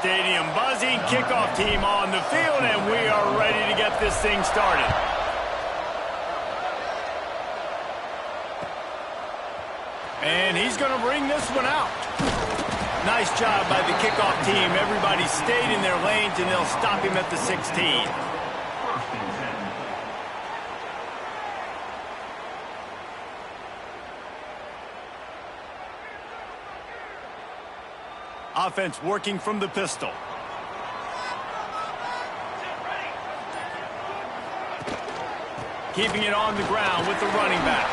stadium buzzing. Kickoff team on the field, and we are ready to get this thing started. And he's going to bring this one out. Nice job by the kickoff team. Everybody stayed in their lanes, and they'll stop him at the 16. Offense working from the pistol. Keeping it on the ground with the running back.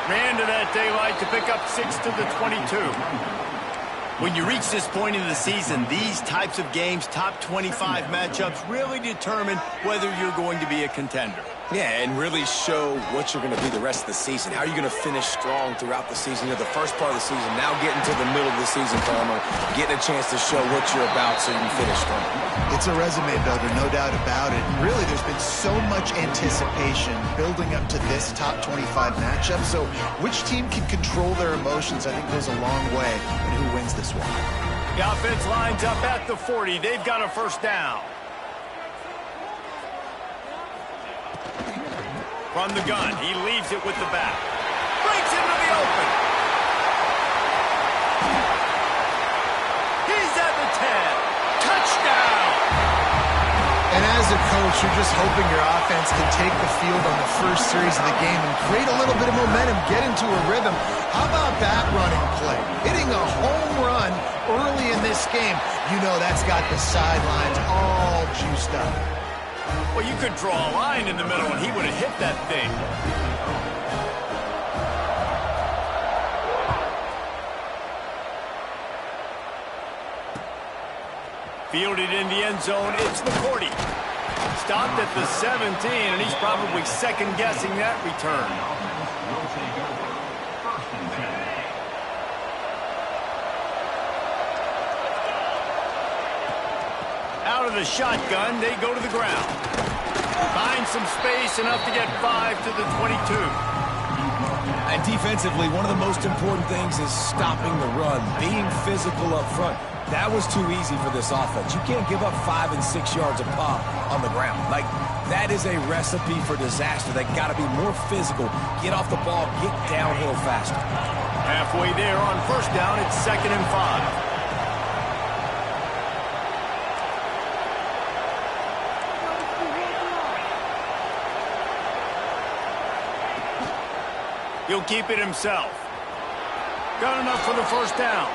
Ran to that daylight to pick up 6 to the 22. When you reach this point in the season, these types of games, top 25 matchups, really determine whether you're going to be a contender. Yeah, and really show what you're going to be the rest of the season. How are you going to finish strong throughout the season? You're the first part of the season, now getting to the middle of the season, Palmer, getting a chance to show what you're about so you can finish strong. It's a resume builder, no doubt about it. And really, there's been so much anticipation building up to this top 25 matchup. So which team can control their emotions, I think, goes a long way in who wins this one. The offense lines up at the 40. They've got a first down. From the gun, he leaves it with the back. Breaks into the open. He's at the 10. Touchdown! And as a coach, you're just hoping your offense can take the field on the first series of the game and create a little bit of momentum, get into a rhythm. How about that running play? Hitting a home run early in this game. You know that's got the sidelines all juiced up. Well, you could draw a line in the middle, and he would have hit that thing. Fielded in the end zone, it's McCourty. Stopped at the 17, and he's probably second-guessing that return. Out of the shotgun, they go to the ground. Find some space, enough to get 5 to the 22. And defensively, one of the most important things is stopping the run, being physical up front. That was too easy for this offense. You can't give up 5 and 6 yards a pop on the ground. Like, that is a recipe for disaster. They got to be more physical, get off the ball, get downhill faster. Halfway there on first down, it's 2nd and 5. He'll keep it himself. Got enough for the first down.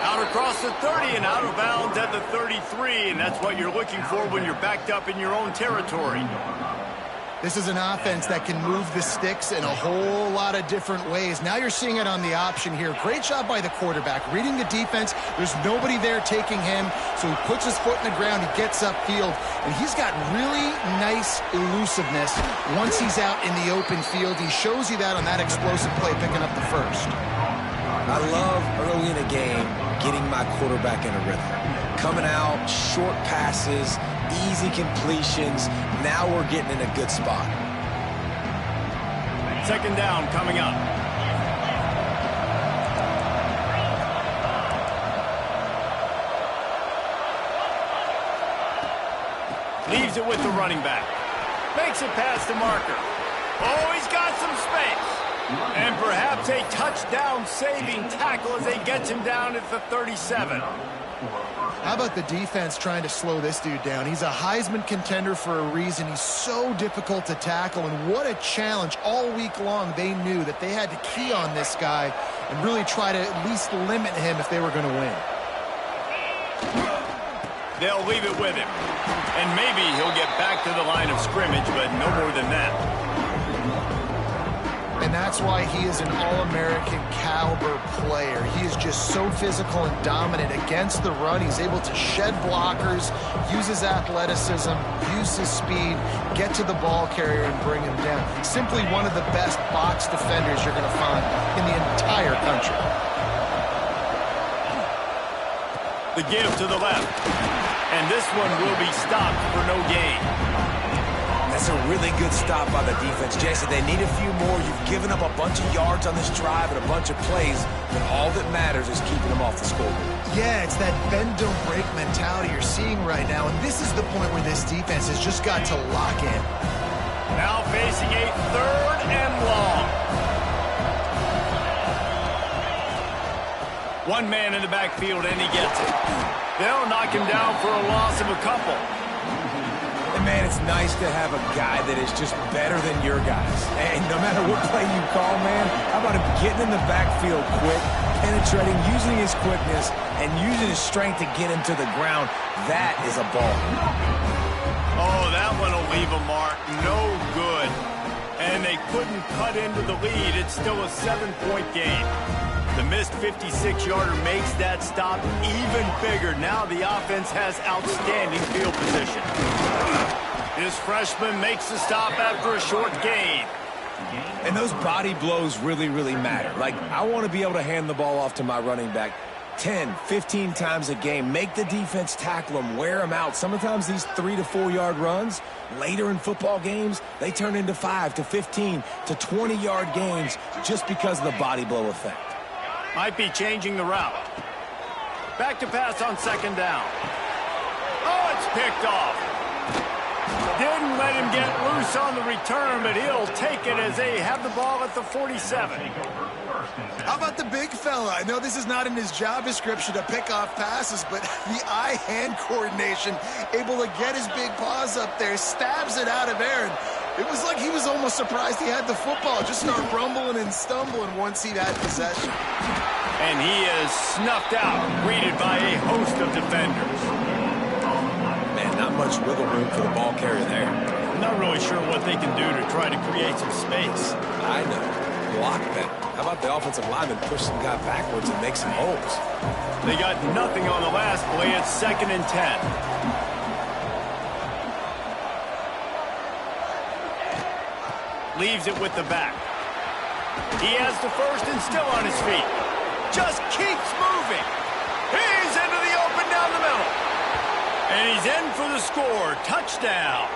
Out across the 30 and out of bounds at the 33, and that's what you're looking for when you're backed up in your own territory. This is an offense that can move the sticks in a whole lot of different ways. Now you're seeing it on the option here. Great job by the quarterback. Reading the defense, there's nobody there taking him, so he puts his foot in the ground, he gets upfield, and he's got really nice elusiveness once he's out in the open field. He shows you that on that explosive play, picking up the first. I love early in a game getting my quarterback in a rhythm. Coming out, short passes, easy completions. Now we're getting in a good spot. 2nd down coming up. Leaves it with the running back. Makes it past the marker. Oh, he's got some space. And perhaps a touchdown-saving tackle as they get him down at the 37. How about the defense trying to slow this dude down? He's a Heisman contender for a reason. He's so difficult to tackle, and what a challenge. All week long, they knew that they had to key on this guy and really try to at least limit him if they were going to win. They'll leave it with him. And maybe he'll get back to the line of scrimmage, but no more than that. And that's why he is an All-American caliber player. He is just so physical and dominant against the run. He's able to shed blockers, use his athleticism, use his speed, get to the ball carrier and bring him down. Simply one of the best box defenders you're going to find in the entire country. The give to the left. And this one will be stopped for no gain. That's a really good stop by the defense. Jason, they need a few more. You've given up a bunch of yards on this drive and a bunch of plays, but all that matters is keeping them off the scoreboard. Yeah, it's that bend, don't break mentality you're seeing right now, and this is the point where this defense has just got to lock in. Now facing a 3rd and long. One man in the backfield, and he gets it. They'll knock him down for a loss of a couple. And, man, it's nice to have a guy that is just better than your guys. And no matter what play you call, man, how about him getting in the backfield quick, penetrating, using his quickness, and using his strength to get him to the ground. That is a ball. Oh, that one will leave a mark. No good. And they couldn't cut into the lead. It's still a 7-point game. The missed 56-yarder makes that stop even bigger. Now the offense has outstanding field position. This freshman makes the stop after a short gain. And those body blows really, really matter. Like, I want to be able to hand the ball off to my running back 10, 15 times a game. Make the defense tackle them, wear them out. Sometimes these 3 to 4 yard runs, later in football games, they turn into 5 to 15 to 20-yard games just because of the body blow effect. Might be changing the route. Back to pass on 2nd down. Oh, it's picked off. Didn't let him get loose on the return, but he'll take it as they have the ball at the 47. How about the big fella? I know this is not in his job description to pick off passes, but the eye-hand coordination, able to get his big paws up there, stabs it out of Aaron. It was like he was almost surprised he had the football. Just started rumbling and stumbling once he had possession. And he is snuffed out, greeted by a host of defenders. Man, not much wiggle room for the ball carrier there. I'm not really sure what they can do to try to create some space. I know. Block that. How about the offensive lineman push some guy backwards and make some holes? They got nothing on the last play. It's 2nd and 10. Leaves it with the back. He has the first and still on his feet. Just keeps moving. He's into the open down the middle. And he's in for the score. Touchdown.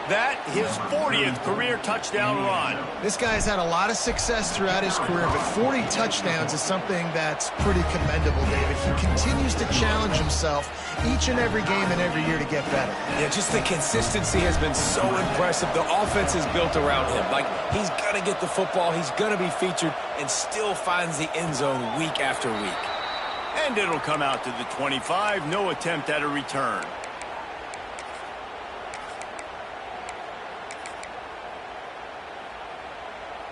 That, his 40th career touchdown run. This guy's had a lot of success throughout his career, but 40 touchdowns is something that's pretty commendable, David. He continues to challenge himself each and every game and every year to get better. Yeah, just the consistency has been so impressive. The offense is built around him. Like, he's going to get the football, he's going to be featured, and still finds the end zone week after week. And it'll come out to the 25. No attempt at a return.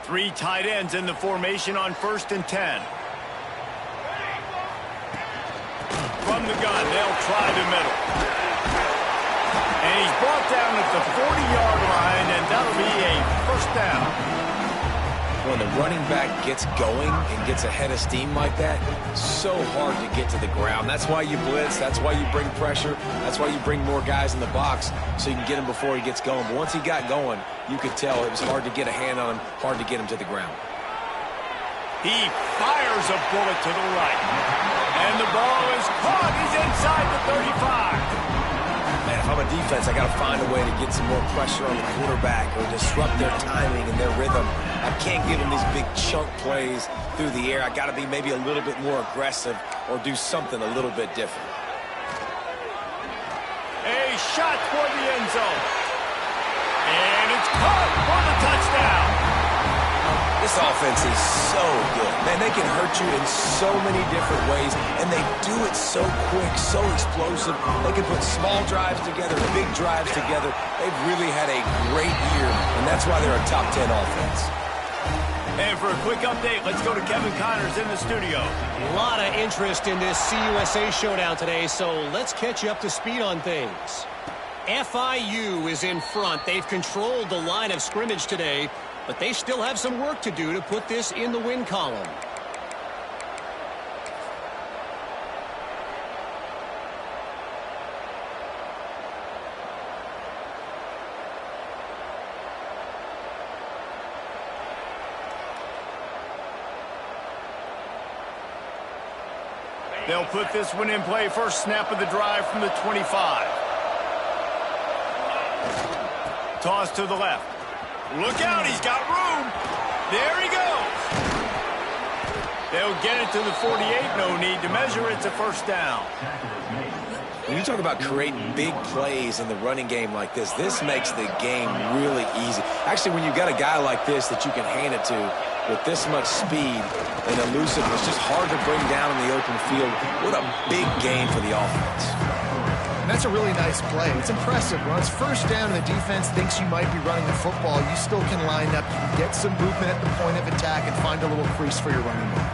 Three tight ends in the formation on 1st and 10. From the gun, they'll try the middle. And he's brought down at the 40-yard line, and that'll be a 1st down. When the running back gets going and gets ahead of steam like that, so hard to get to the ground. That's why you blitz. That's why you bring pressure. That's why you bring more guys in the box so you can get him before he gets going. But once he got going, you could tell it was hard to get a hand on him, hard to get him to the ground. He fires a bullet to the right. And the ball is caught. He's inside the 35. Man, if I'm a defense, I got to find a way to get some more pressure on the quarterback or disrupt their timing and their rhythm. I can't give them these big chunk plays through the air. I got to be maybe a little bit more aggressive or do something a little bit different. A shot toward the end zone. And it's caught for the touchdown. This offense is so good. Man, they can hurt you in so many different ways, and they do it so quick, so explosive. They can put small drives together, big drives together. They've really had a great year, and that's why they're a top 10 offense. And for a quick update, let's go to Kevin Connors in the studio. A lot of interest in this CUSA showdown today, so let's catch you up to speed on things. FIU is in front. They've controlled the line of scrimmage today, but they still have some work to do to put this in the win column. They'll put this one in play. First snap of the drive from the 25. Toss to the left. Look out, he's got room. There he goes. They'll get it to the 48. No need to measure. It's a first down. When you talk about creating big plays in the running game like this makes the game really easy. Actually, when you've got a guy like this that you can hand it to with this much speed and elusiveness, just hard to bring down in the open field. What a big game for the offense. And that's a really nice play. It's impressive. When it's first down and the defense thinks you might be running the football, you still can line up. You can get some movement at the point of attack and find a little crease for your running back.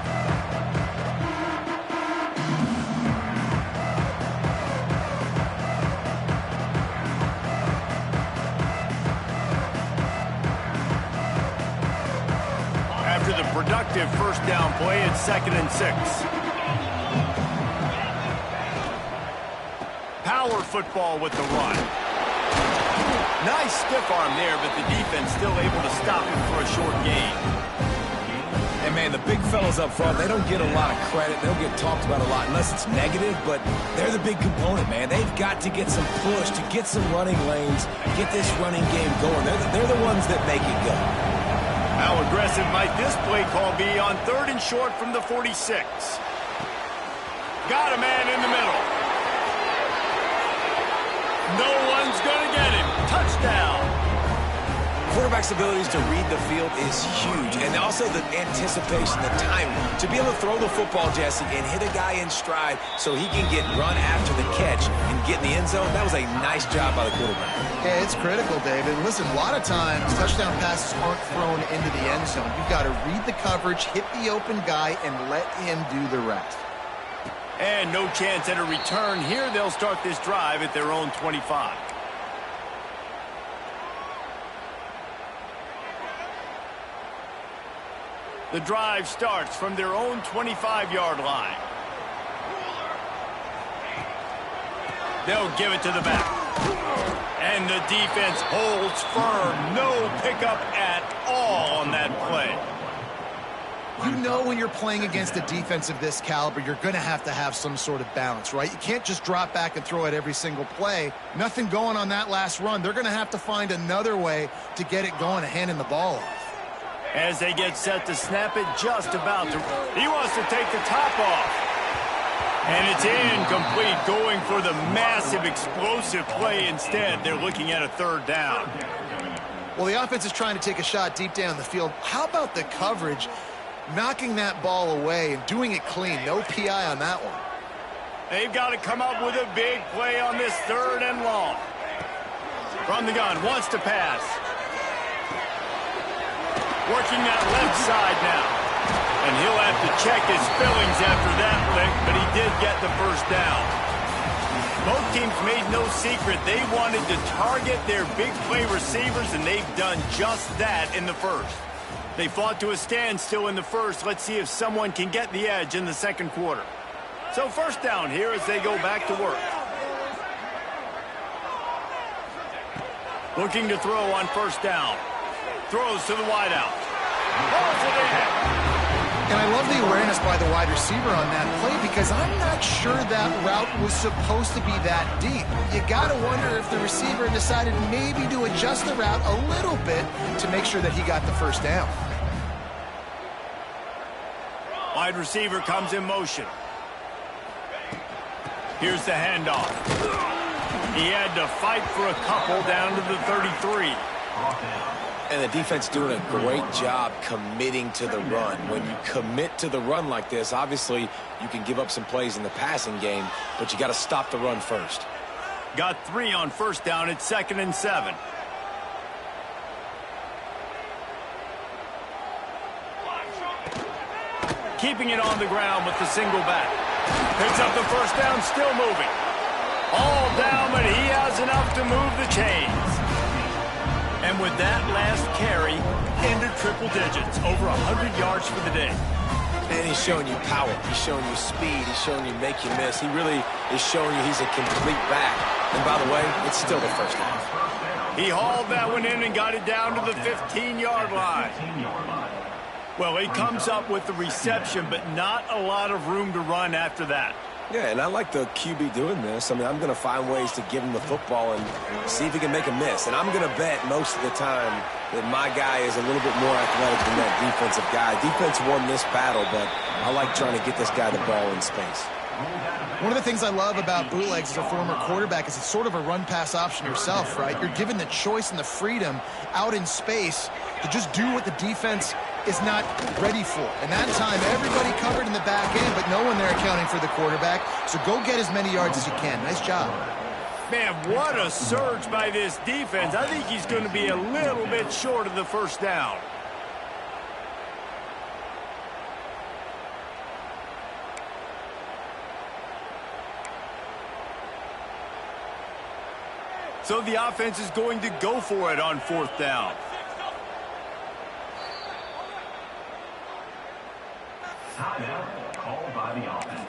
After the productive first down play, it's 2nd and 6. Power football with the run. Nice stiff arm there, but the defense still able to stop him for a short gain. And, man, the big fellas up front, they don't get a lot of credit. They don't get talked about a lot unless it's negative, but they're the big component, man. They've got to get some push to get some running lanes, get this running game going. They're the ones that make it go. How aggressive might this play call be on 3rd and short from the 46? Got a man in the middle. No one's going to get him. Touchdown. Quarterback's abilities to read the field is huge, and also the anticipation, the timing. To be able to throw the football, Jesse, and hit a guy in stride so he can get run after the catch and get in the end zone, that was a nice job by the quarterback. Yeah, it's critical, David. Listen, a lot of times touchdown passes aren't thrown into the end zone. You've got to read the coverage, hit the open guy, and let him do the rest. And no chance at a return here. They'll start this drive at their own 25. The drive starts from their own 25-yard line. They'll give it to the back. And the defense holds firm. No pickup at all on that play. You know when you're playing against a defense of this caliber, you're going to have some sort of balance, right? You can't just drop back and throw it every single play. Nothing going on that last run. They're going to have to find another way to get it going and handing the ball off. As they get set to snap it, just about to. He wants to take the top off. And it's incomplete, going for the massive explosive play instead. They're looking at a 3rd down. Well, the offense is trying to take a shot deep down the field. How about the coverage? Knocking that ball away and doing it clean. No PI on that one. They've got to come up with a big play on this 3rd and long. From the gun, wants to pass. Working that left side now. And he'll have to check his fillings after that lick, but he did get the first down. Both teams made no secret. They wanted to target their big play receivers, and they've done just that in the first. They fought to a standstill in the first. Let's see if someone can get the edge in the 2nd quarter. So first down here as they go back to work. Looking to throw on first down. Throws to the wideout. Balls it in. And I love the awareness by the wide receiver on that play because I'm not sure that route was supposed to be that deep. You got to wonder if the receiver decided maybe to adjust the route a little bit to make sure that he got the first down. Wide receiver comes in motion. Here's the handoff. He had to fight for a couple down to the 33. And the defense doing a great job committing to the run. When you commit to the run like this, obviously you can give up some plays in the passing game, but you got to stop the run first. Got 3 on first down. It's 2nd and 7. Keeping it on the ground with the single back. Picks up the first down, still moving. All down, but he has enough to move the chains. And with that last carry, into triple digits, over 100 yards for the day. And he's showing you power. He's showing you speed. He's showing you make you miss. He really is showing you he's a complete back. And by the way, it's still the first half. He hauled that one in and got it down to the 15-yard line. Well, he comes up with the reception, but not a lot of room to run after that. Yeah, and I like the QB doing this. I mean, I'm going to find ways to give him the football and see if he can make a miss. And I'm going to bet most of the time that my guy is a little bit more athletic than that defensive guy. Defense won this battle, but I like trying to get this guy the ball in space. One of the things I love about bootlegs as a former quarterback is it's sort of a run-pass option yourself, right? You're given the choice and the freedom out in space to just do what the defense is not ready for. And that time, everybody covered in the back end, but no one there accounting for the quarterback. So go get as many yards as you can. Nice job. Man, what a surge by this defense. I think he's going to be a little bit short of the first down. So the offense is going to go for it on fourth down. Timeout called by the offense.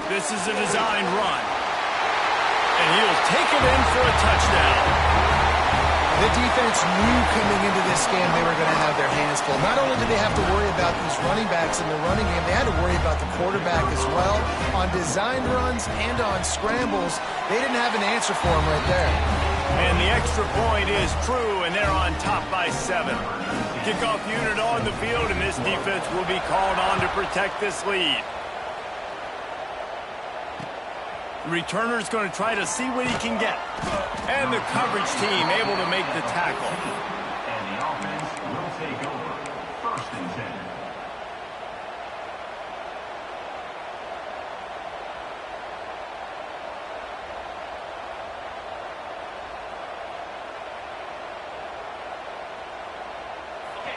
This is a designed run. And he'll take it in for a touchdown. The defense knew coming into this game they were going to have their hands full. Not only did they have to worry about these running backs in the running game, they had to worry about the quarterback as well. On designed runs and on scrambles, they didn't have an answer for him right there. And the extra point is true, and they're on top by 7. Kickoff unit on the field, and this defense will be called on to protect this lead. The returner's going to try to see what he can get. And the coverage team able to make the tackle. And the offense will take over. 1st and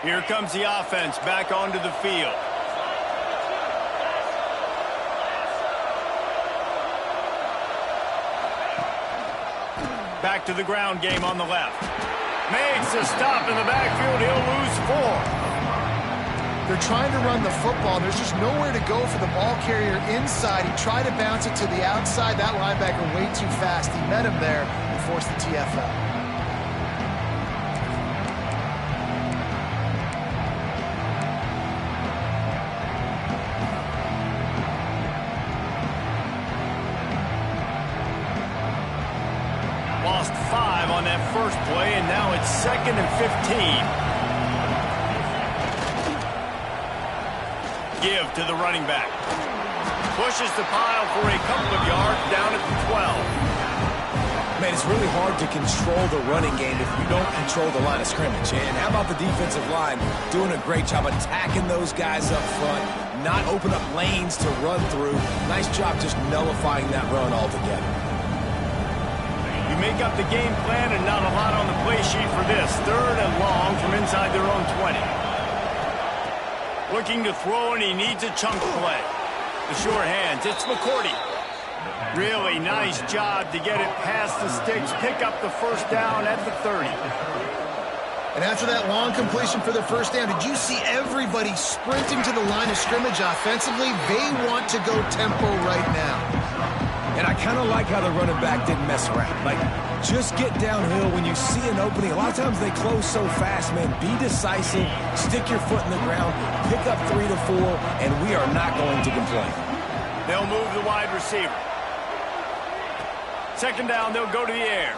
10. Here comes the offense back onto the field. Back to the ground game on the left. Makes a stop in the backfield. He'll lose 4. They're trying to run the football. There's just nowhere to go for the ball carrier inside. He tried to bounce it to the outside. That linebacker way too fast. He met him there and forced the TFL. Lost 5 on that first play, and now it's 2nd and 15. Give to the running back. Pushes the pile for a couple of yards down at the 12. Man, it's really hard to control the running game if you don't control the line of scrimmage. And how about the defensive line doing a great job attacking those guys up front, not open up lanes to run through. Nice job just nullifying that run altogether. You make up the game plan and not a lot on the play sheet for this. 3rd and long from inside their own 20. Looking to throw, and he needs a chunk play. The sure hands, it's McCourty. Really nice job to get it past the sticks, pick up the first down at the 30. And after that long completion for the first down, did you see everybody sprinting to the line of scrimmage offensively? They want to go tempo right now. And I kind of like how the running back didn't mess around. Like, just get downhill when you see an opening. A lot of times they close so fast, man. Be decisive, stick your foot in the ground, pick up 3 to 4, and we are not going to complain. They'll move the wide receiver. 2nd down, they'll go to the air.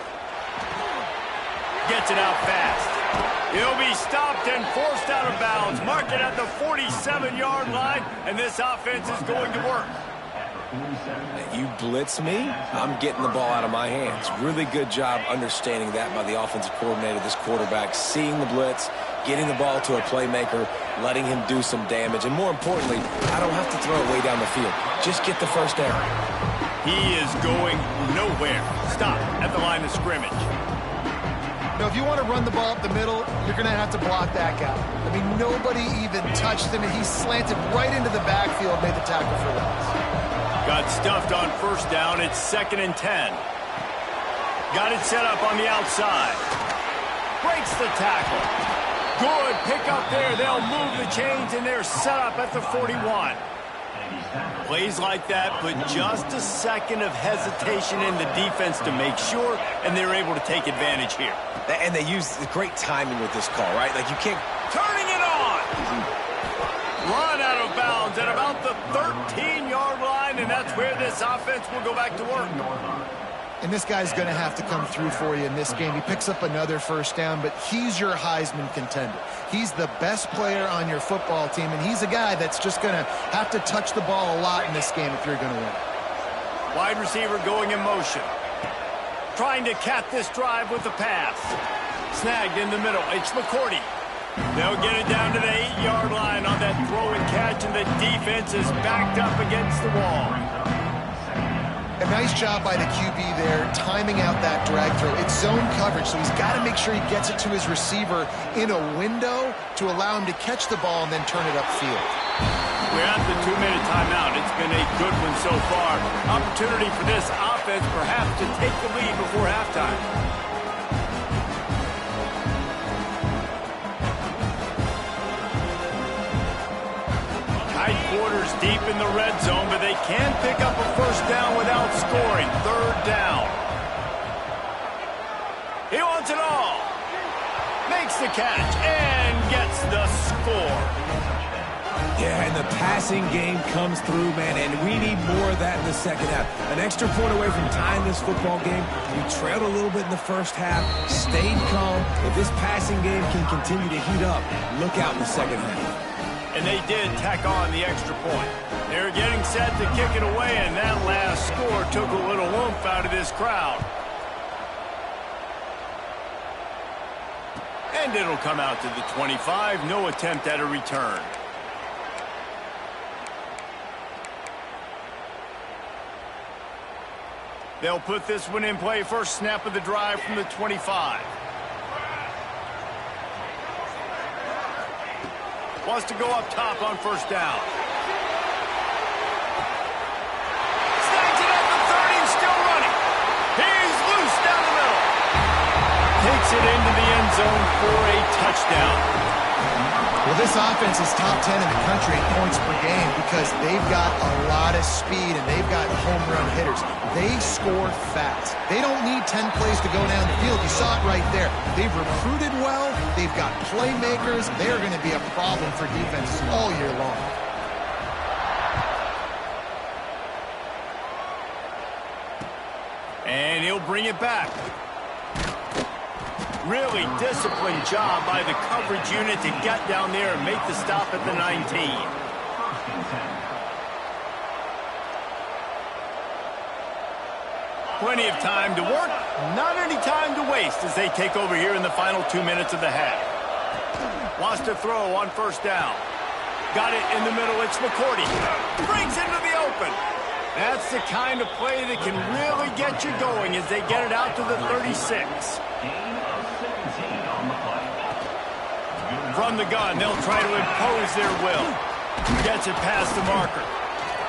Gets it out fast. He'll be stopped and forced out of bounds. Mark it at the 47-yard line, and this offense is going to work. You blitz me, I'm getting the ball out of my hands. Really good job understanding that by the offensive coordinator, this quarterback, seeing the blitz, getting the ball to a playmaker, letting him do some damage. And more importantly, I don't have to throw it way down the field. Just get the first down. He is going nowhere. Stop at the line of scrimmage. Now, if you want to run the ball up the middle, you're going to have to block that guy. I mean, nobody even touched him, and he slanted right into the backfield, made the tackle for loss. Got stuffed on first down. It's 2nd and 10. Got it set up on the outside. Breaks the tackle. Good pick back up there. They'll move the chains, and they're set up at the 41. Plays like that put just a second of hesitation in the defense to make sure, and they're able to take advantage here. And they use great timing with this call, right? Like, you can't... Turning it on! Run out of bounds at about the 13-yard line, and that's where this offense will go back to work. And this guy's going to have to come through for you in this game. He picks up another first down, but he's your Heisman contender. He's the best player on your football team, and he's a guy that's just going to have to touch the ball a lot in this game if you're going to win. Wide receiver going in motion. Trying to cap this drive with the pass. Snagged in the middle. It's McCourty. They'll get it down to the 8-yard line on that throw and catch, and the defense is backed up against the wall. A nice job by the QB there, timing out that drag throw. It's zone coverage, so he's got to make sure he gets it to his receiver in a window to allow him to catch the ball and then turn it upfield. We're at the 2-minute timeout. It's been a good one so far. Opportunity for this offense perhaps to take the lead before halftime. Tight quarters deep in the red zone, but they can pick up a first down without scoring. Third down. He wants it all. Makes the catch and gets the score. Yeah, and the passing game comes through, man, and we need more of that in the second half. An extra point away from tying this football game. We trailed a little bit in the first half, stayed calm. If this passing game can continue to heat up, look out in the second half. And they did tack on the extra point. They're getting set to kick it away, and that last score took a little oomph out of this crowd. And it'll come out to the 25. No attempt at a return. They'll put this one in play. First snap of the drive from the 25. Wants to go up top on first down. Snags it at the 30, still running. He's loose down the middle. Takes it into the end zone for a touchdown. Well, this offense is top 10 in the country in points per game because they've got a lot of speed and they've got home run hitters. They score fast. They don't need 10 plays to go down the field. You saw it right there. They've recruited well. They've got playmakers. They're going to be a problem for defenses all year long. And he'll bring it back. Really disciplined job by the coverage unit to get down there and make the stop at the 19. Plenty of time to work, not any time to waste as they take over here in the final 2 minutes of the half. Wants to throw on first down. Got it in the middle, it's McCourty. Brings into the open. That's the kind of play that can really get you going as they get it out to the 36. From the gun, they'll try to impose their will. Gets it past the marker.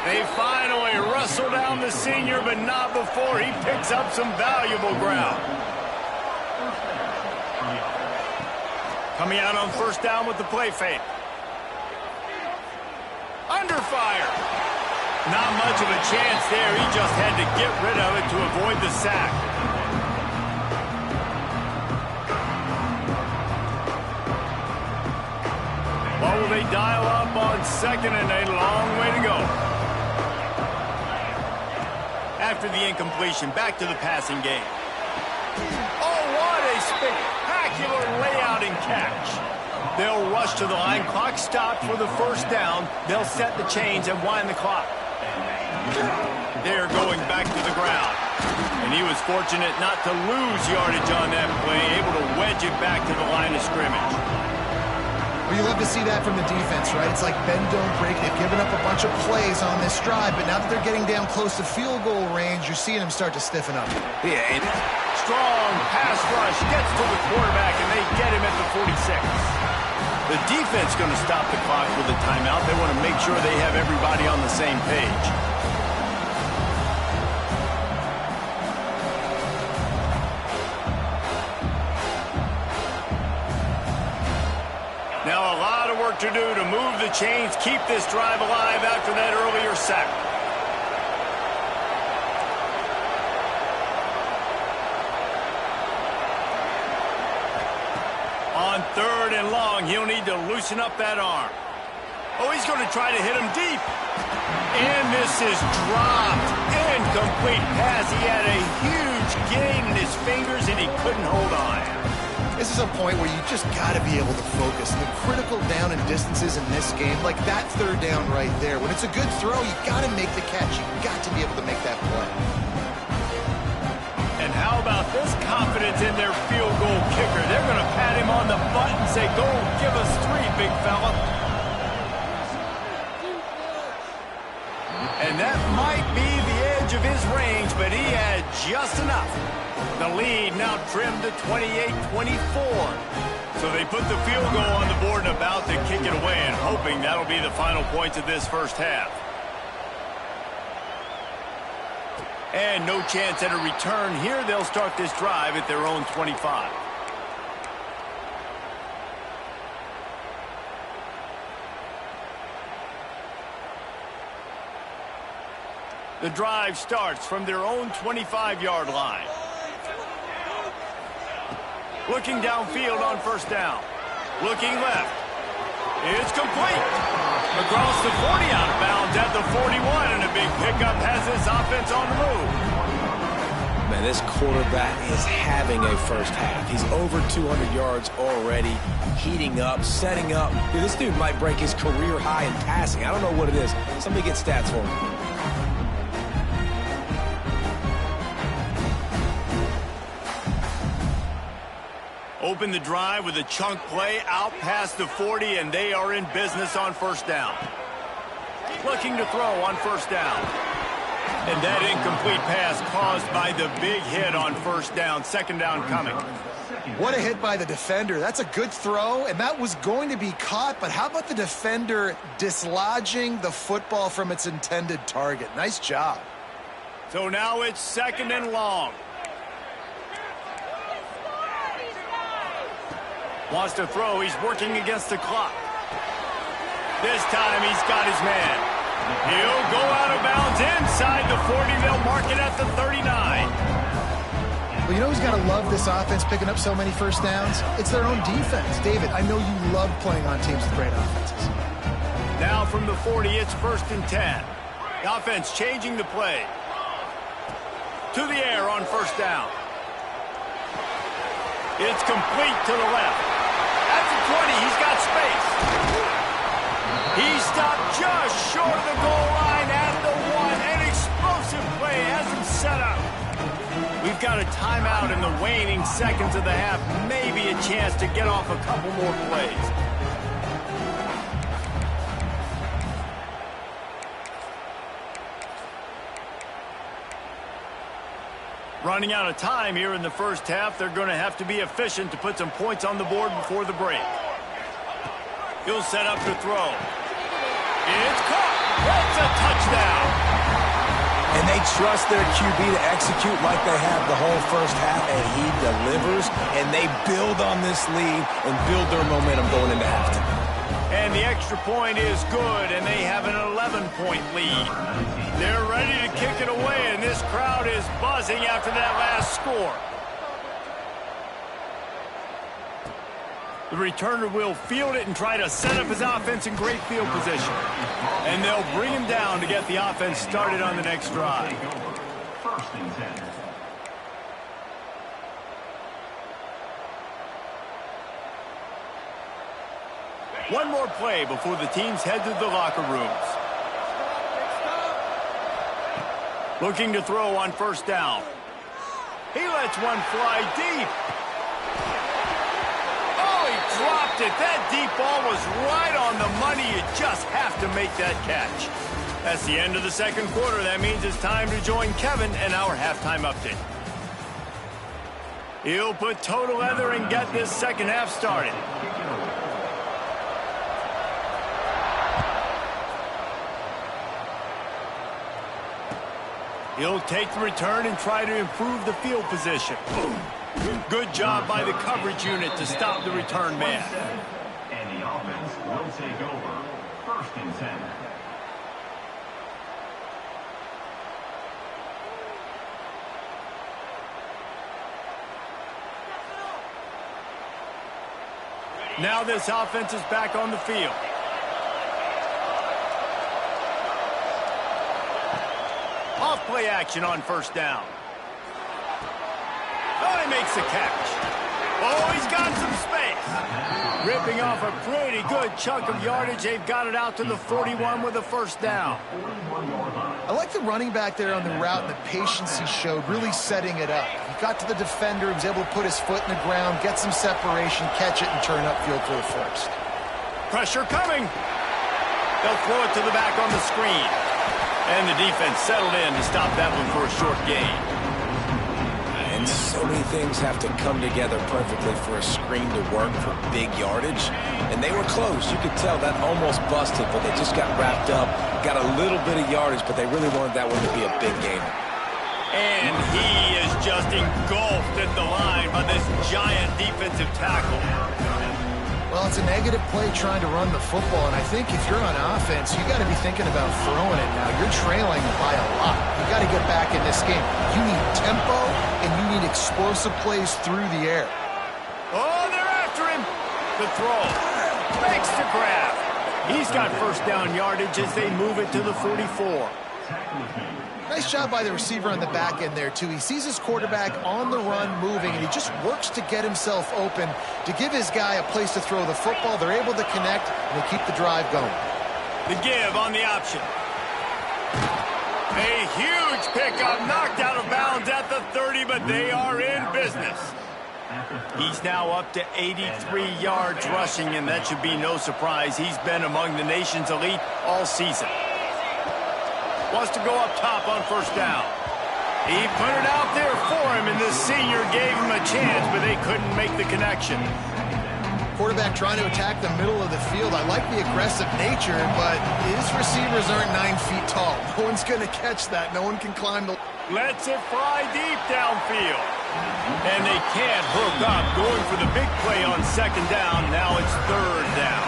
They finally wrestle down the senior, but not before he picks up some valuable ground. Coming out on first down with the play fake. Under fire. Not much of a chance there. He just had to get rid of it to avoid the sack. What will they dial up on second and a long way to go? After the incompletion, back to the passing game. Oh, what a spectacular layout and catch. They'll rush to the line. Clock stopped for the first down. They'll set the chains and wind the clock. They're going back to the ground. And he was fortunate not to lose yardage on that play, able to wedge it back to the line of scrimmage. Well, you love to see that from the defense, right? It's like bend, don't break. They've given up a bunch of plays on this drive, but now that they're getting down close to field goal range, you're seeing them start to stiffen up. Yeah, and strong pass rush gets to the quarterback, and they get him at the 46. The defense going to stop the clock with a timeout. They want to make sure they have everybody on the same page. Now a lot of work to do to move the chains, keep this drive alive after that earlier sack. On 3rd and long, he'll need to loosen up that arm. Oh, he's going to try to hit him deep. And this is dropped. Incomplete pass. He had a huge gain in his fingers, and he couldn't hold on. This is a point where you just got to be able to focus. The critical down and distances in this game, like that 3rd down right there. When it's a good throw, you got to make the catch. You got to be able to make that play. And how about this confidence in their field goal kicker? They're going to pat him on the butt and say, go give us 3, big fella. And that might be the edge of his range, but he had just enough. The lead now trimmed to 28-24. So they put the field goal on the board and about to kick it away, and hoping that'll be the final points of this first half. And no chance at a return here. They'll start this drive at their own 25. The drive starts from their own 25-yard line. Looking downfield on 1st down. Looking left. It's complete. Across the 40, out of bounds at the 41, and a big pickup has this offense on the move. Man, this quarterback is having a first half. He's over 200 yards already, heating up, setting up. Dude, this dude might break his career high in passing. I don't know what it is. Somebody get stats for him. Open the drive with a chunk play out past the 40, and they are in business on 1st down. Looking to throw on 1st down. And that incomplete pass caused by the big hit on 1st down. 2nd down coming. What a hit by the defender. That's a good throw, and that was going to be caught, but how about the defender dislodging the football from its intended target? Nice job. So now it's 2nd and long. Wants to throw. He's working against the clock. This time he's got his man. He'll go out of bounds inside the 40. They'll mark it at the 39. Well, you know who's got to love this offense picking up so many first downs? It's their own defense. David, I know you love playing on teams with great offenses. Now from the 40, it's 1st and 10. The offense changing the play. To the air on 1st down. It's complete to the left. At the 20, he's got space. He stopped just short of the goal line at the 1. An explosive play has him set up. We've got a timeout in the waning seconds of the half. Maybe a chance to get off a couple more plays. Running out of time here in the first half. They're going to have to be efficient to put some points on the board before the break. He'll set up to throw. It's caught. It's a touchdown. And they trust their QB to execute like they have the whole first half, and he delivers, and they build on this lead and build their momentum going into halftime. And the extra point is good, and they have an 11-point lead. They're ready to kick it away, and this crowd is buzzing after that last score. The returner will field it and try to set up his offense in great field position. And they'll bring him down to get the offense started on the next drive. 1st and 10. One more play before the teams head to the locker rooms. Looking to throw on 1st down. He lets one fly deep. Oh, he dropped it. That deep ball was right on the money. You just have to make that catch. That's the end of the 2nd quarter. That means it's time to join Kevin and our halftime update. He'll put toe to leather and get this 2nd half started. He'll take the return and try to improve the field position. Good job by the coverage unit to stop the return man. And the take over. 1st and 10. Now this offense is back on the field. Off play action on 1st down. Oh, he makes the catch. Oh, he's got some space. Ripping off a pretty good chunk of yardage. They've got it out to the 41 with a 1st down. I like the running back there on the route and the patience he showed, really setting it up. He got to the defender, he was able to put his foot in the ground, get some separation, catch it, and turn upfield for the 1st. Pressure coming. They'll throw it to the back on the screen. And the defense settled in to stop that one for a short gain. And so many things have to come together perfectly for a screen to work for big yardage. And they were close. You could tell that almost busted, but they just got wrapped up, got a little bit of yardage, but they really wanted that one to be a big gainer. And he is just engulfed at the line by this giant defensive tackle. Well, it's a negative play trying to run the football, and I think if you're on offense, you got to be thinking about throwing it now. You're trailing by a lot. You got to get back in this game. You need tempo, and you need explosive plays through the air. Oh, they're after him. The throw. Makes the grab. He's got 1st down yardage as they move it to the 44. Nice job by the receiver on the back end there, too. He sees his quarterback on the run moving, and he just works to get himself open to give his guy a place to throw the football. They're able to connect, and they keep the drive going. The give on the option. A huge pickup, knocked out of bounds at the 30, but they are in business. He's now up to 83 yards rushing, and that should be no surprise. He's been among the nation's elite all season. Wants to go up top on 1st down. He put it out there for him, and the senior gave him a chance, but they couldn't make the connection. Quarterback trying to attack the middle of the field. I like the aggressive nature, but his receivers aren't 9 feet tall. No one's going to catch that. No one can climb the... Lets it fly deep downfield. And they can't hook up. Going for the big play on 2nd down. Now it's 3rd down.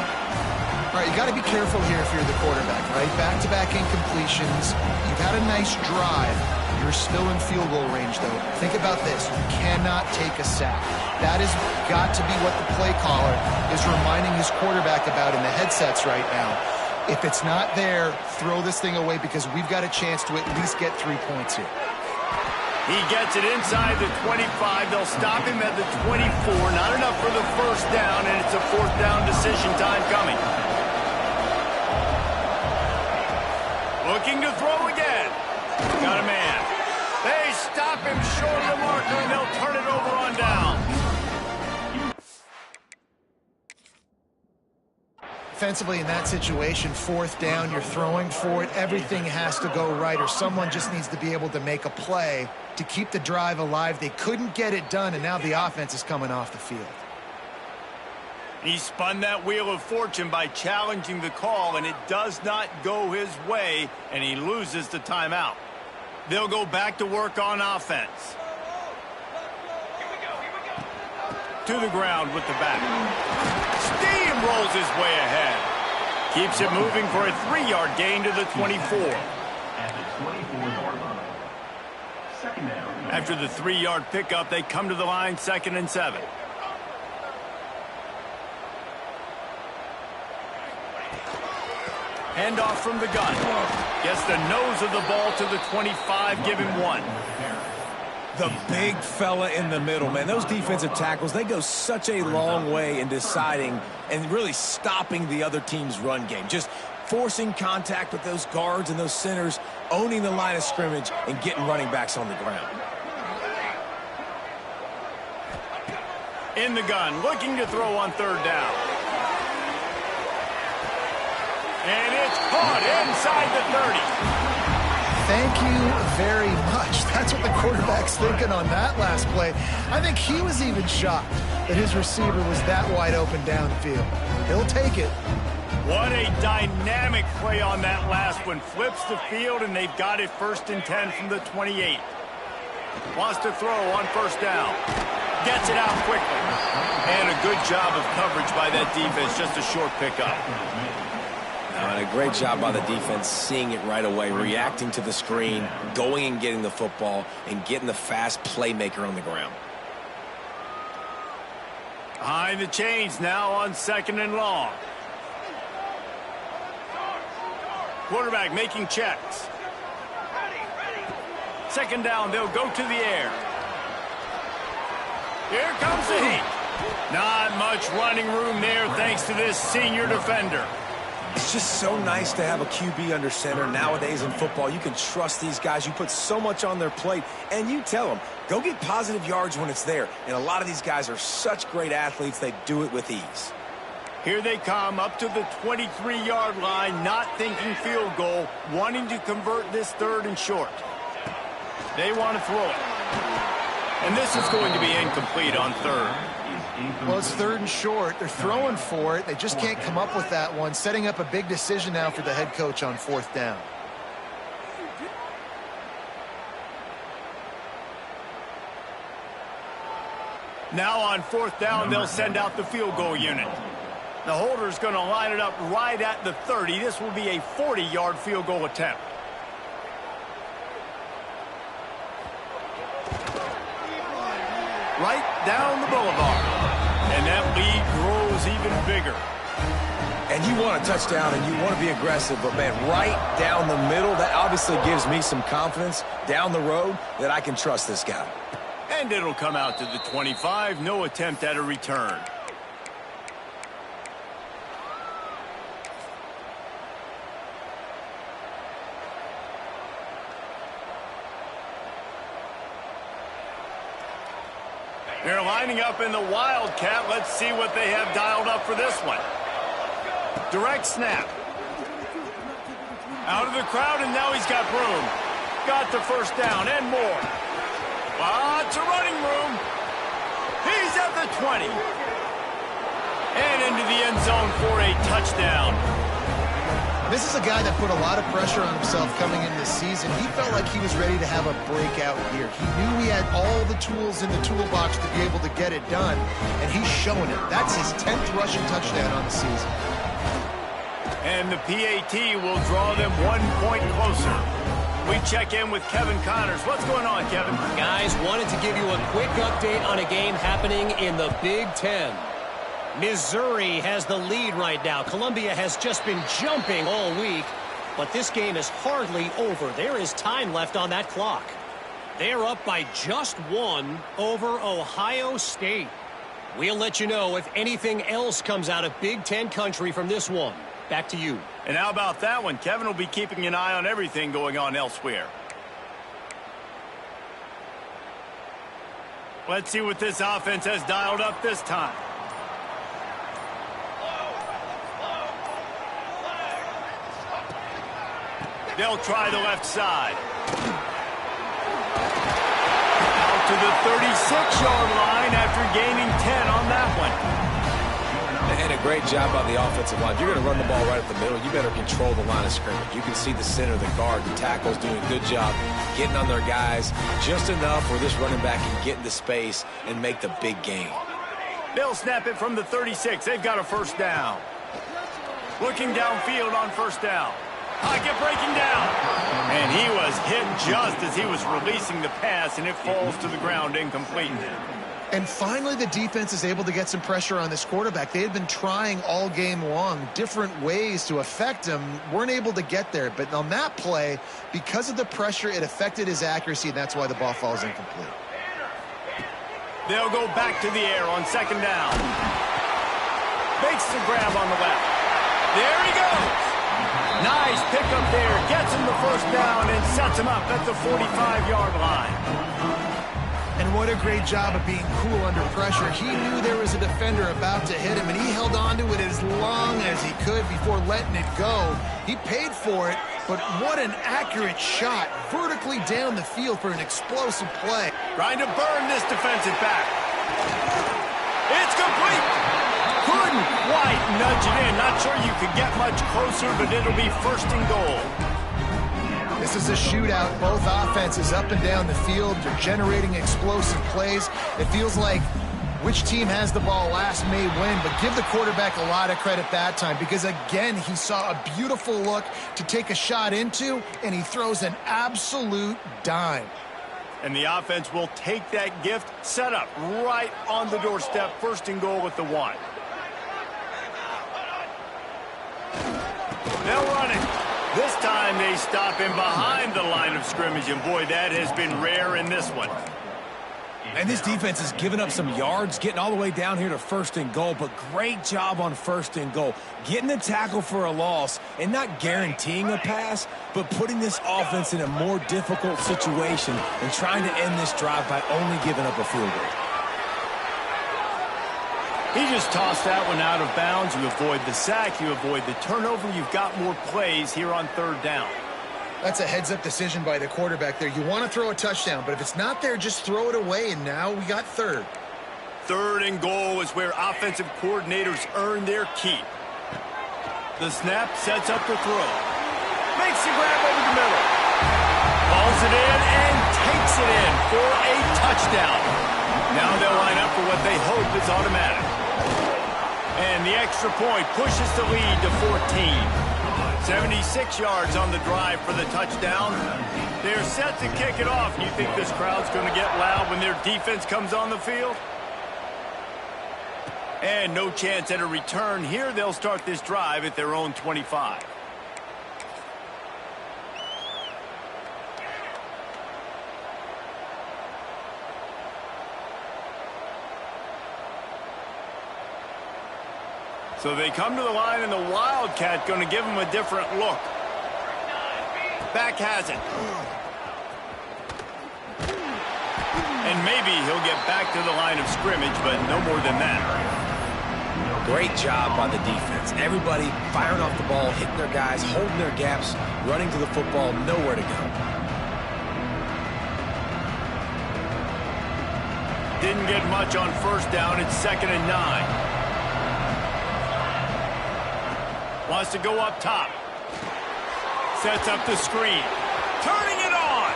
All right, you got to be careful here if you're the quarterback, right? Back-to-back incompletions. You've had a nice drive. You're still in field goal range, though. Think about this. You cannot take a sack. That has got to be what the play caller is reminding his quarterback about in the headsets right now. If it's not there, throw this thing away because we've got a chance to at least get 3 points here. He gets it inside the 25. They'll stop him at the 24. Not enough for the 1st down, and it's a 4th down decision time coming. Looking to throw again. Got a man. They stop him short of the marker, and they'll turn it over on down. Defensively in that situation, 4th down, you're throwing for it. Everything has to go right, or someone just needs to be able to make a play to keep the drive alive. They couldn't get it done, and now the offense is coming off the field. He spun that wheel of fortune by challenging the call, and it does not go his way, and he loses the timeout. They'll go back to work on offense. To the ground with the back. Steamrolls his way ahead. Keeps it moving for a 3-yard gain to the 24. At the 24-yard line. 2nd down. After the 3-yard pickup, they come to the line 2nd and 7. Handoff from the gun. Gets the nose of the ball to the 25, give him 1. The big fella in the middle, man. Those defensive tackles, they go such a long way in deciding and really stopping the other team's run game. Just forcing contact with those guards and those centers, owning the line of scrimmage, and getting running backs on the ground. In the gun, looking to throw on 3rd down. And it's caught inside the 30. Thank you very much. That's what the quarterback's thinking on that last play. I think he was even shocked that his receiver was that wide open downfield. He'll take it. What a dynamic play on that last one. Flips the field, and they've got it 1st and 10 from the 28. Wants to throw on 1st down. Gets it out quickly. And a good job of coverage by that defense. Just a short pickup. And a great job by the defense seeing it right away, reacting to the screen, going and getting the football, and getting the fast playmaker on the ground. Behind the chains now on 2nd and long. Quarterback making checks. 2nd down, they'll go to the air. Here comes the heat. Not much running room there thanks to this senior defender. It's just so nice to have a QB under center. Nowadays in football, you can trust these guys. You put so much on their plate, and you tell them, go get positive yards when it's there. And a lot of these guys are such great athletes, they do it with ease. Here they come up to the 23-yard line, not thinking field goal, wanting to convert this 3rd and short. They want to throw it. And this is going to be incomplete on 3rd. Well, it's 3rd and short. They're throwing for it. They just can't come up with that one. Setting up a big decision now for the head coach on 4th down. Now on 4th down, they'll send out the field goal unit. The holder's going to line it up right at the 30. This will be a 40-yard field goal attempt. Right down the boulevard. And that lead grows even bigger. And you want a touchdown and you want to be aggressive, but, man, right down the middle, that obviously gives me some confidence down the road that I can trust this guy. And it'll come out to the 25. No attempt at a return. They're lining up in the Wildcat. Let's see what they have dialed up for this one. Direct snap. Out of the crowd, and now he's got room. Got the 1st down and more. Lots of running room. He's at the 20. And into the end zone for a touchdown. This is a guy that put a lot of pressure on himself coming in this season. He felt like he was ready to have a breakout year. He knew he had all the tools in the toolbox to be able to get it done, and he's showing it. That's his 10th rushing touchdown on the season. And the PAT will draw them 1 point closer. We check in with Kevin Connors. What's going on, Kevin? Guys, wanted to give you a quick update on a game happening in the Big Ten. Missouri has the lead right now. Columbia has just been jumping all week, but this game is hardly over. There is time left on that clock. They're up by just 1 over Ohio State. We'll let you know if anything else comes out of Big Ten country from this one. Back to you. And how about that one? Kevin will be keeping an eye on everything going on elsewhere. Let's see what this offense has dialed up this time. They'll try the left side. Out to the 36-yard line after gaining 10 on that one. And a great job by the offensive line. If you're going to run the ball right at the middle, you better control the line of scrimmage. You can see the center, the guard, the tackles doing a good job getting on their guys just enough where this running back can get into space and make the big gain. They'll snap it from the 36. They've got a 1st down. Looking downfield on 1st down. Pocket breaking down. And he was hit just as he was releasing the pass, and it falls to the ground incomplete. And finally, the defense is able to get some pressure on this quarterback. They had been trying all game long different ways to affect him. Weren't able to get there. But on that play, because of the pressure, it affected his accuracy, and that's why the ball falls incomplete. They'll go back to the air on 2nd down. Makes the grab on the left. There he goes. Nice pickup there. Gets him the 1st down and sets him up at the 45-yard line. And what a great job of being cool under pressure. He knew there was a defender about to hit him, and he held on to it as long as he could before letting it go. He paid for it, but what an accurate shot vertically down the field for an explosive play. Trying to burn this defensive back. It's complete. Couldn't quite nudge it in. Not sure you could get much closer, but it'll be 1st and goal. This is a shootout. Both offenses up and down the field. They're generating explosive plays. It feels like which team has the ball last may win, but give the quarterback a lot of credit that time because, again, he saw a beautiful look to take a shot into, and he throws an absolute dime. And the offense will take that gift, set up right on the doorstep, first and goal with the 1. They'll run it. This time they stop him behind the line of scrimmage, and boy, that has been rare in this one. And this defense has given up some yards, getting all the way down here to first and goal, but great job on first and goal. Getting the tackle for a loss and not guaranteeing a pass, but putting this offense in a more difficult situation and trying to end this drive by only giving up a field goal. He just tossed that one out of bounds. You avoid the sack, you avoid the turnover. You've got more plays here on third down. That's a heads-up decision by the quarterback there. You want to throw a touchdown, but if it's not there, just throw it away, and now we got third. Third and goal is where offensive coordinators earn their keep. The snap sets up the throw. Makes the grab over the middle. Hauls it in and takes it in for a touchdown. Now they'll line up for what they hope is automatic. And the extra point pushes the lead to 14. 76 yards on the drive for the touchdown. They're set to kick it off. You think this crowd's going to get loud when their defense comes on the field? And no chance at a return here. They'll start this drive at their own 25. So they come to the line, and the Wildcat going to give them a different look. Back has it. And maybe he'll get back to the line of scrimmage, but no more than that. Great job by the defense. Everybody firing off the ball, hitting their guys, holding their gaps, running to the football, nowhere to go. Didn't get much on first down. It's 2nd and 9. Wants to go up top. Sets up the screen. Turning it on.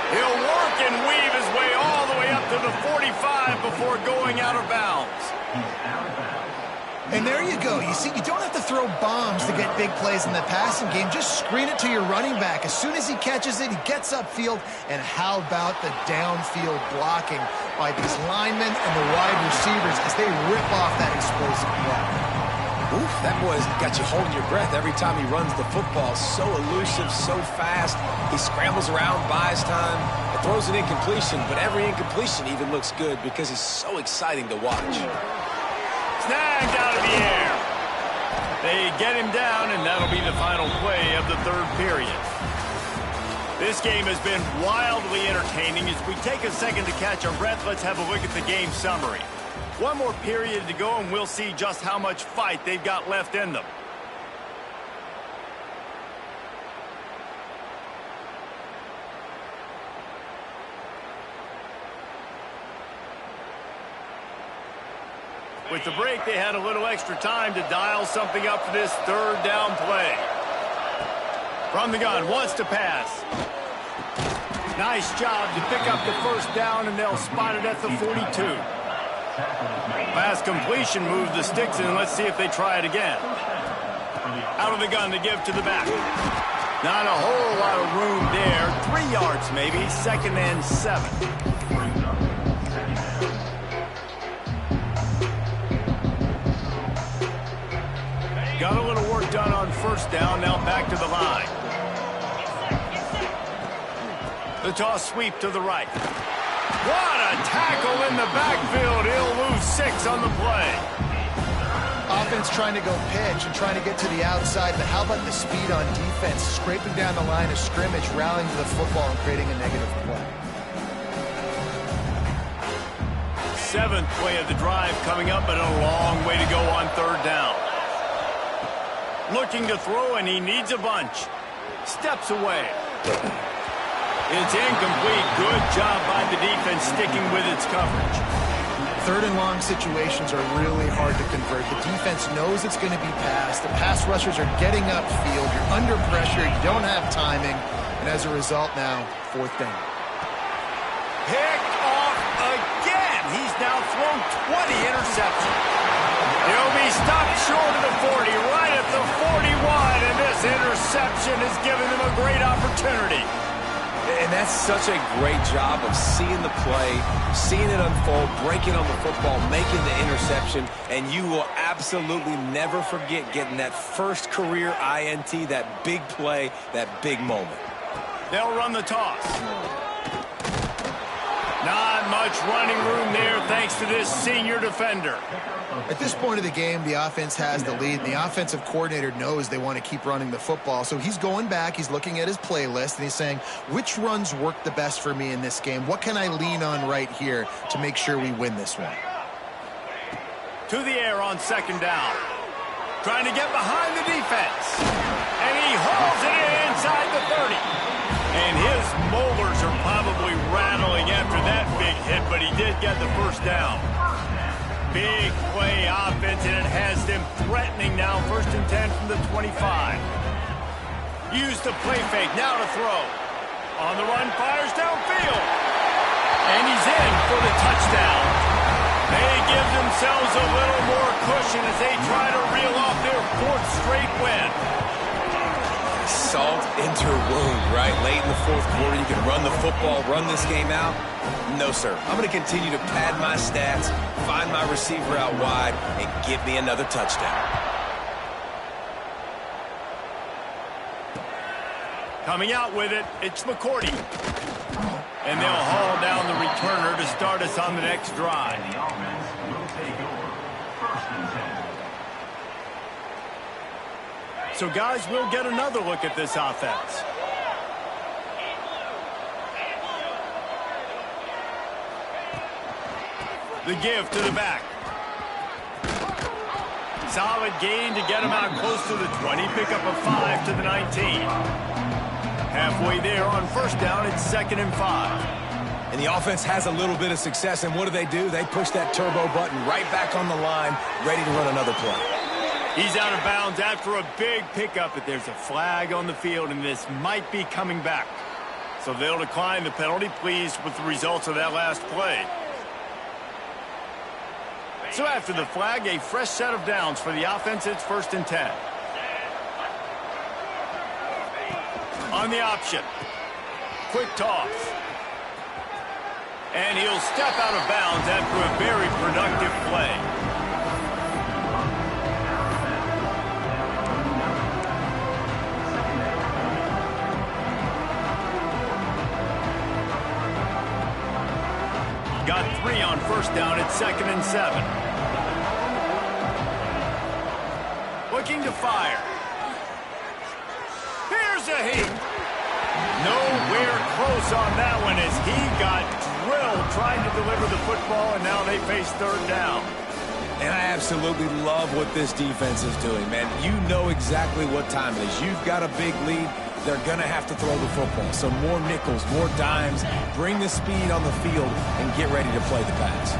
He'll work and weave his way all the way up to the 45 before going out of bounds. And there you go. You see, you don't have to throw bombs to get big plays in the passing game. Just screen it to your running back. As soon as he catches it, he gets upfield. And how about the downfield blocking by these linemen and the wide receivers as they rip off that explosive play. Oof, that boy's got you holding your breath every time he runs the football. So elusive, so fast. He scrambles around, buys time, and throws an incompletion. But every incompletion even looks good because he's so exciting to watch. Snagged out of the air. They get him down, and that'll be the final play of the third period. This game has been wildly entertaining. As we take a second to catch our breath, let's have a look at the game summary. One more period to go, and we'll see just how much fight they've got left in them. With the break, they had a little extra time to dial something up for this third down play. From the gun, wants to pass. Nice job to pick up the first down, and they'll spot it at the 42. Pass completion, move the sticks, and let's see if they try it again. Out of the gun to give to the back. Not a whole lot of room there. 3 yards maybe, 2nd and 7. Got a little work done on first down, now back to the line. The toss sweep to the right. What a tackle in the backfield. He'll lose 6 on the play. Offense trying to go pitch and trying to get to the outside, but how about the speed on defense? Scraping down the line of scrimmage, rallying to the football and creating a negative play. 7th play of the drive coming up, but a long way to go on third down. Looking to throw, and he needs a bunch. Steps away. It's incomplete. Good job by the defense sticking with its coverage. third and long situations are really hard to convert. The defense knows it's going to be passed. The pass rushers are getting upfield. You're under pressure. You don't have timing. And as a result now, fourth down. Picked off again. He's now thrown 20 interceptions. He'll be stopped short of the 40, right at the 41, and this interception has given them a great opportunity. And that's such a great job of seeing the play, seeing it unfold, breaking on the football, making the interception, and you will absolutely never forget getting that first career INT, that big play, that big moment. They'll run the toss. Not much running room there thanks to this senior defender. At this point of the game, the offense has the lead, and the offensive coordinator knows they want to keep running the football. So he's going back, he's looking at his playlist, and he's saying, which runs work the best for me in this game? What can I lean on right here to make sure we win this one? To the air on second down. Trying to get behind the defense. And he hauls it in inside the 30. And his molars are probably rattling after that big hit, but he did get the first down. Big play offense, and it has them threatening now. First and 10 from the 25. Use the play fake, now to throw. On the run, fires downfield. And he's in for the touchdown. They give themselves a little more cushion as they try to reel off their fourth straight win. Salt into wound, right? Late in the fourth quarter, you can run the football, run this game out. No, sir. I'm going to continue to pad my stats, find my receiver out wide, and give me another touchdown. Coming out with it, it's McCourty. And they'll haul down the returner to start us on the next drive. The offense will take over. First and 10. So, guys, we'll get another look at this offense. The give to the back. Solid gain to get him out close to the 20. Pick up a 5 to the 19. Halfway there on first down, it's 2nd and 5. And the offense has a little bit of success, and what do? They push that turbo button right back on the line, ready to run another play. He's out of bounds after a big pickup, but there's a flag on the field, and this might be coming back. So they'll decline the penalty, pleased with the results of that last play. So after the flag, a fresh set of downs for the offense. It's 1st and 10. On the option. Quick toss. And he'll step out of bounds after a very productive play. Got 3 on first down at 2nd and 7. Looking to fire. Here's a heat. Nowhere close on that one as he got drilled trying to deliver the football, and now they face 3rd down. And I absolutely love what this defense is doing, man. You know exactly what time it is. You've got a big lead. They're going to have to throw the football. So more nickels, more dimes, bring the speed on the field, and get ready to play the pass.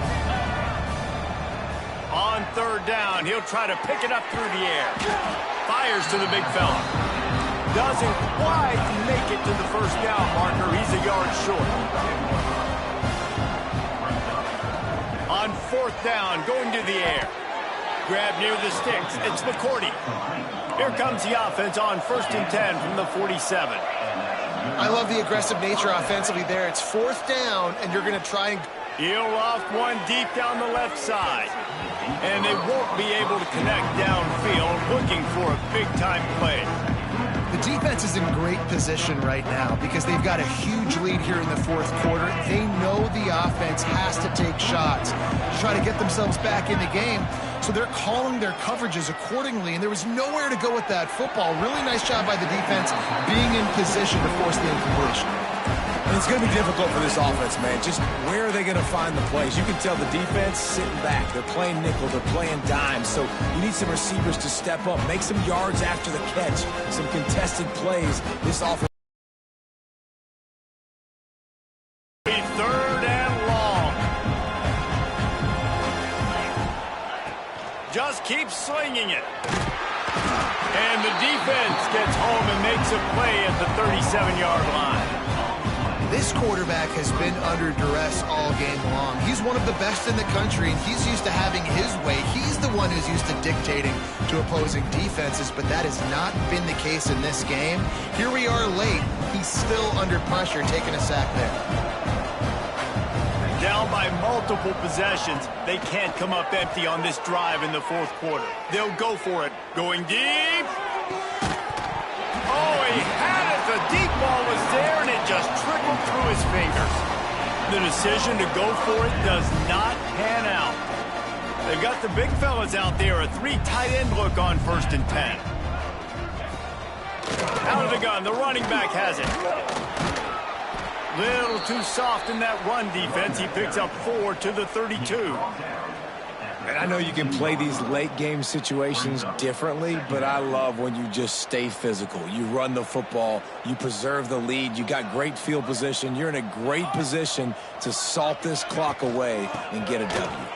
On 3rd down, he'll try to pick it up through the air. Fires to the big fella. Doesn't quite make it to the first down marker. He's a yard short. On 4th down, going to the air. Grab near the sticks. It's McCourty. Here comes the offense on 1st and 10 from the 47. I love the aggressive nature offensively there. It's 4th down, and you're going to try and... He'll loft one deep down the left side. And they won't be able to connect downfield, looking for a big-time play. The defense is in great position right now because they've got a huge lead here in the 4th quarter. They know the offense has to take shots to try to get themselves back in the game. So they're calling their coverages accordingly, and there was nowhere to go with that football. Really nice job by the defense being in position to force the incompletion. And it's going to be difficult for this offense, man. Just where are they going to find the plays? You can tell the defense sitting back. They're playing nickel. They're playing dime. So you need some receivers to step up, make some yards after the catch, some contested plays. This offense. 3rd and long. slinging it. And the defense gets home and makes a play at the 37-yard line. This quarterback has been under duress all game long. He's one of the best in the country, and he's used to having his way. He's the one who's used to dictating to opposing defenses, but that has not been the case in this game. Here we are late. He's still under pressure, taking a sack there. Down by multiple possessions, they can't come up empty on this drive in the fourth quarter. They'll go for it. Going deep. Oh, he had it. The deep ball was there, and it just trickled through his fingers. The decision to go for it does not pan out. They've got the big fellas out there. A 3 tight end look on 1st and 10. Out of the gun. The running back has it. Little too soft in that run defense. He picks up 4 to the 32. And I know you can play these late-game situations differently, but I love when you just stay physical. You run the football. You preserve the lead. You got great field position. You're in a great position to salt this clock away and get a W.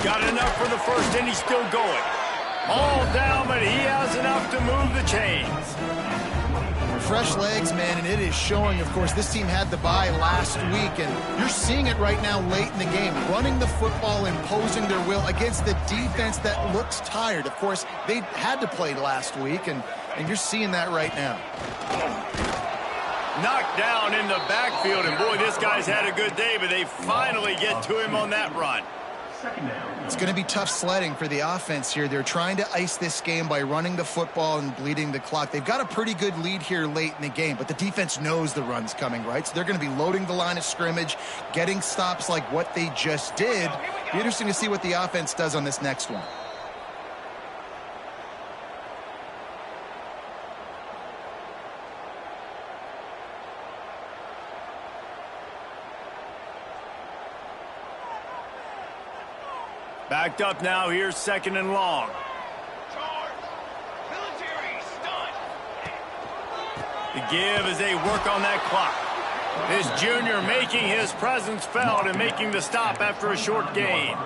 Got enough for the first, and he's still going. All down, but he has enough to move the chains. Fresh legs, man, and it is showing. Of course, this team had the bye last week, and you're seeing it right now late in the game. Running the football, imposing their will against the defense that looks tired. Of course, they had to play last week, and you're seeing that right now. Knocked down in the backfield, and boy, this guy's had a good day, but they finally get to him on that run. It's going to be tough sledding for the offense here. They're trying to ice this game by running the football and bleeding the clock. They've got a pretty good lead here late in the game, but the defense knows the run's coming, right? So they're going to be loading the line of scrimmage, getting stops like what they just did. Be interesting to see what the offense does on this next one. Backed up now. Here's 2nd and long. The give as they work on that clock. This junior making his presence felt and making the stop after a short gain.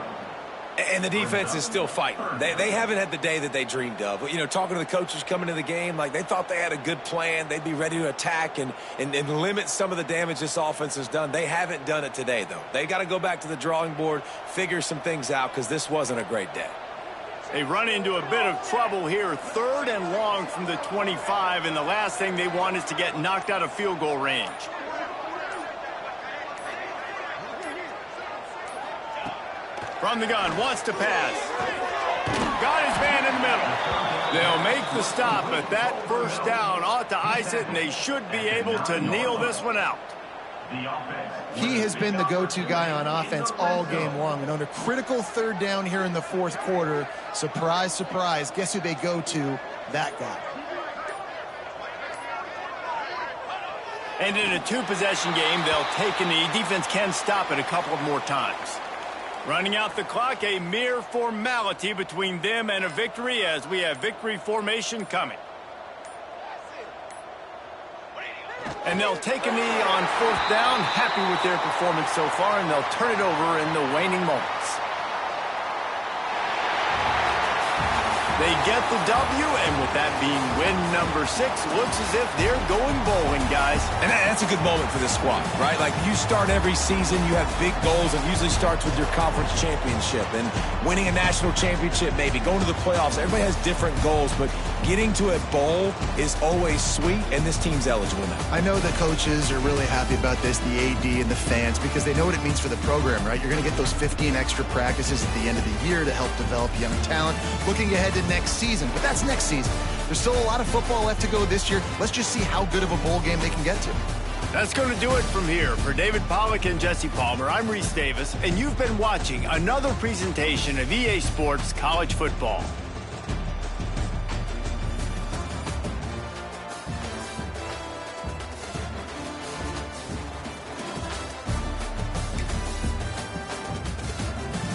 And the defense is still fighting. They haven't had the day that they dreamed of. You know, talking to the coaches coming to the game, like they thought they had a good plan. They'd be ready to attack and limit some of the damage this offense has done. They haven't done it today, though. They got to go back to the drawing board, figure some things out, because this wasn't a great day. They run into a bit of trouble here. 3rd and long from the 25, and the last thing they want is to get knocked out of field goal range. From the gun, wants to pass. Got his man in the middle. They'll make the stop, but that first down ought to ice it, and they should be able to kneel this one out. He has been the go-to guy on offense all game long, and on a critical 3rd down here in the 4th quarter, surprise, surprise, guess who they go to? That guy. And in a 2-possession game, they'll take a knee. Defense can stop it a couple of more times. Running out the clock, a mere formality between them and a victory as we have victory formation coming. And they'll take a knee on 4th down, happy with their performance so far, and they'll turn it over in the waning moments. They get the W, and with that being win number 6, looks as if they're going bowling, guys. And that's a good moment for this squad, right? Like, you start every season, you have big goals. It usually starts with your conference championship and winning a national championship, maybe going to the playoffs. Everybody has different goals, but getting to a bowl is always sweet, and this team's eligible now. I know the coaches are really happy about this, the AD and the fans, because they know what it means for the program, right? You're going to get those 15 extra practices at the end of the year to help develop young talent. Looking ahead to next season, but that's next season. There's still a lot of football left to go this year. Let's just see how good of a bowl game they can get to. That's going to do it from here. For David Pollack and Jesse Palmer, I'm Reese Davis, and you've been watching another presentation of EA Sports College Football.